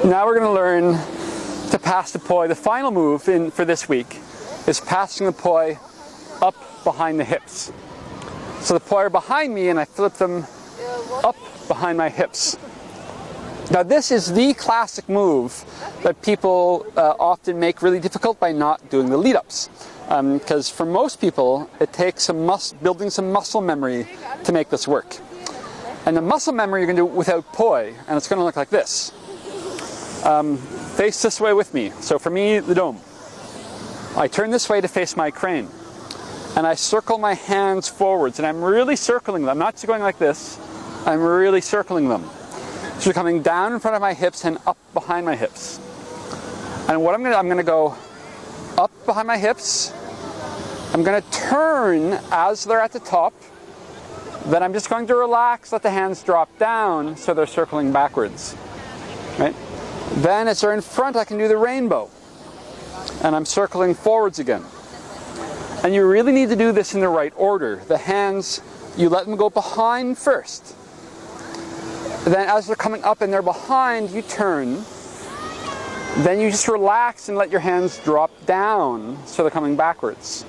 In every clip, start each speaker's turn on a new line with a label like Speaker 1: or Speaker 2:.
Speaker 1: Now we're going to learn to pass the poi. The final move for this week is passing the poi up behind the hips. So the poi are behind me and I flip them up behind my hips. Now this is the classic move that people often make really difficult by not doing the lead-ups. Because for most people, it takes building some muscle memory to make this work. And the muscle memory, you're going to do it without poi, and it's going to look like this. Face this way with me. So for me, the dome. I turn this way to face my crane. And I circle my hands forwards, and I'm really circling them. I'm not just going like this. I'm really circling them. So they're coming down in front of my hips and up behind my hips. And what I'm going to go up behind my hips. I'm going to turn as they're at the top. Then I'm just going to relax, let the hands drop down so they're circling backwards. Right? Then as they're in front, I can do the rainbow. And I'm circling forwards again. And you really need to do this in the right order. The hands, you let them go behind first. Then as they're coming up and they're behind, you turn. Then you just relax and let your hands drop down so they're coming backwards.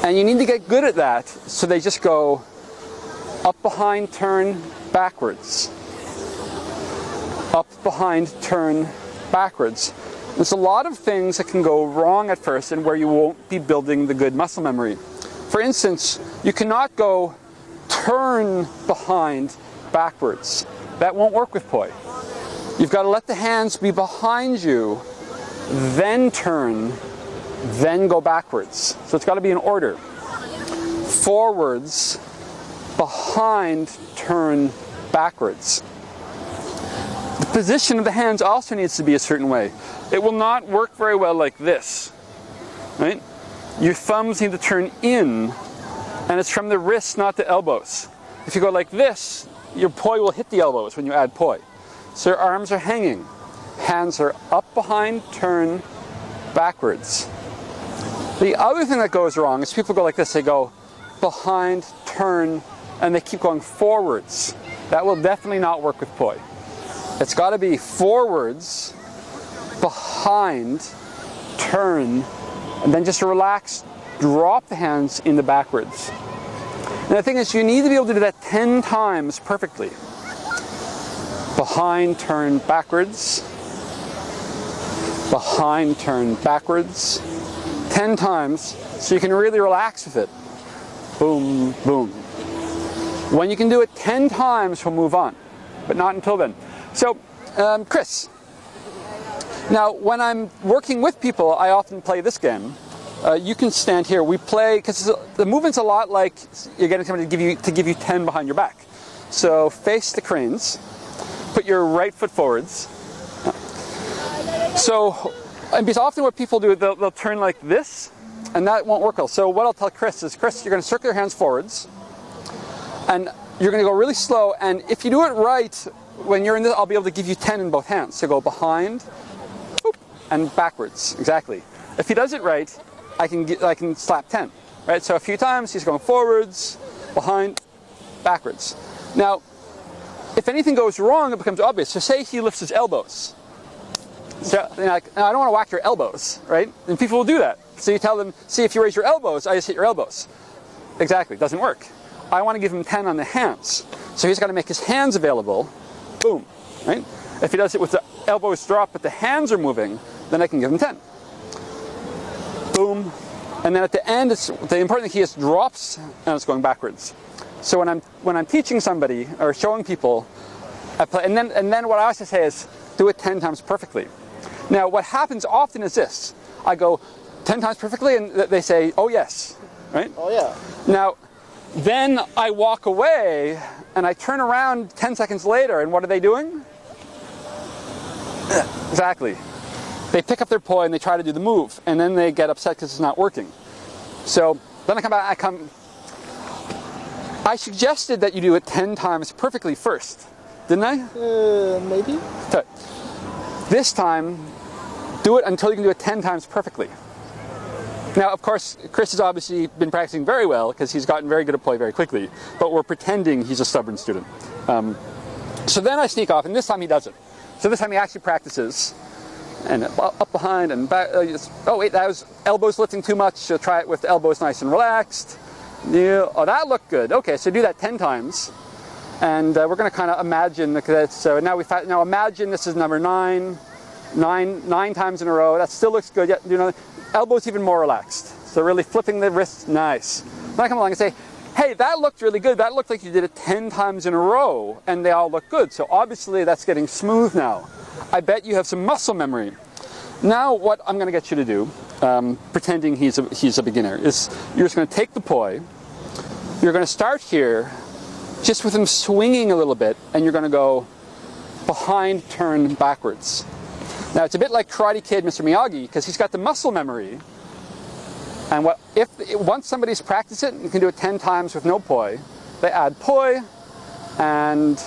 Speaker 1: And you need to get good at that so they just go up behind, turn, backwards. Up behind, turn, backwards. There's a lot of things that can go wrong at first and where you won't be building the good muscle memory. For instance, you cannot go turn behind, backwards. That won't work with poi. You've got to let the hands be behind you, then turn, then go backwards. So it's got to be in order. Forwards, behind, turn, backwards. The position of the hands also needs to be a certain way. It will not work very well like this, right? Your thumbs need to turn in, and it's from the wrists, not the elbows. If you go like this, your poi will hit the elbows when you add poi. So your arms are hanging. Hands are up behind, turn, backwards. The other thing that goes wrong is people go like this. They go behind, turn, and they keep going forwards. That will definitely not work with poi. It's got to be forwards, behind, turn, and then just relax, drop the hands into backwards. And the thing is, you need to be able to do that 10 times perfectly. Behind, turn, backwards. Behind, turn, backwards. 10 times, so you can really relax with it. Boom, boom. When you can do it 10 times, we'll move on, but not until then. So, Chris, now when I'm working with people, I often play this game. You can stand here. We play, because the movement's a lot like you're getting somebody to give you 10 behind your back. So face the cranes, put your right foot forwards. So, and because often what people do, they'll turn like this, and that won't work well. So what I'll tell Chris is, Chris, you're going to circle your hands forwards, and you're going to go really slow, and if you do it right, when you're in this, I'll be able to give you 10 in both hands. So go behind, boop, and backwards, exactly. If he does it right, I can slap 10, right? So a few times, he's going forwards, behind, backwards. Now, if anything goes wrong, it becomes obvious. So say he lifts his elbows. So, now, I don't want to whack your elbows, right? And people will do that. So you tell them, see, if you raise your elbows, I just hit your elbows. Exactly, doesn't work. I want to give him 10 on the hands. So he's got to make his hands available. Boom, right? If he does it with the elbows dropped but the hands are moving, then I can give him 10. Boom. And then at the end, the important thing he just drops and it's going backwards. So when I'm teaching somebody or showing people, I play, and then what I also say is, do it 10 times perfectly. Now what happens often is this. I go 10 times perfectly and they say, oh yes, right?
Speaker 2: Oh yeah.
Speaker 1: Now, then I walk away and I turn around 10 seconds later, and what are they doing? Exactly. They pick up their poi and they try to do the move, and then they get upset because it's not working. So then I come back, I suggested that you do it 10 times perfectly first, didn't I?
Speaker 2: Maybe.
Speaker 1: So, this time, do it until you can do it 10 times perfectly. Now, of course, Chris has obviously been practicing very well because he's gotten very good at poi very quickly, but we're pretending he's a stubborn student. So then I sneak off, and this time he does it. So this time he actually practices. And up behind and back. Oh wait, that was elbows lifting too much. So try it with the elbows nice and relaxed. Yeah, oh, that looked good. Okay, so do that 10 times. And we're going to kind of imagine that. So now imagine this is number 9 times in a row. That still looks good. Yeah, elbows even more relaxed. So really flipping the wrists, nice. Then I come along and say, hey, that looked really good. That looked like you did it 10 times in a row, and they all look good. So obviously that's getting smooth now. I bet you have some muscle memory. Now what I'm going to get you to do, pretending he's a beginner, is you're just going to take the poi. You're going to start here, just with him swinging a little bit, and you're going to go behind, turn backwards. Now it's a bit like Karate Kid Mr. Miyagi, because he's got the muscle memory. And once somebody's practiced it, you can do it 10 times with no poi. They add poi, and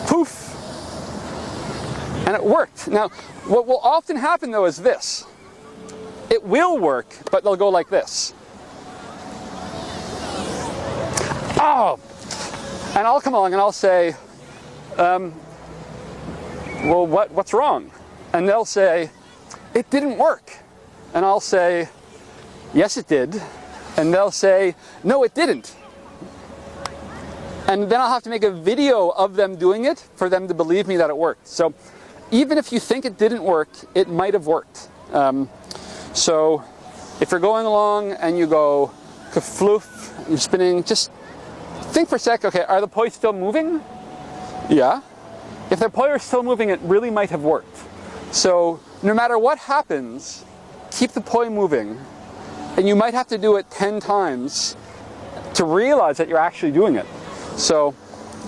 Speaker 1: poof. And it worked. Now, what will often happen though is this. It will work, but they'll go like this. Oh! And I'll come along and I'll say, well, what's wrong? And they'll say, it didn't work. And I'll say, yes, it did. And they'll say, no, it didn't. And then I'll have to make a video of them doing it for them to believe me that it worked. So even if you think it didn't work, it might have worked. So if you're going along and you go kafloof, you're spinning, just think for a sec, okay, are the poi still moving? Yeah. If the poi are still moving, it really might have worked. So no matter what happens, keep the poi moving. And you might have to do it 10 times to realize that you're actually doing it. So,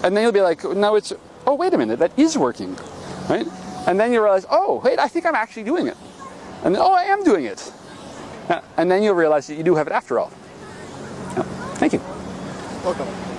Speaker 1: and then you'll be like, no, oh, wait a minute, that is working, right? And then you realize, oh, wait, I think I'm actually doing it. And then, oh, I am doing it. And then you'll realize that you do have it after all. Thank you.
Speaker 2: Welcome.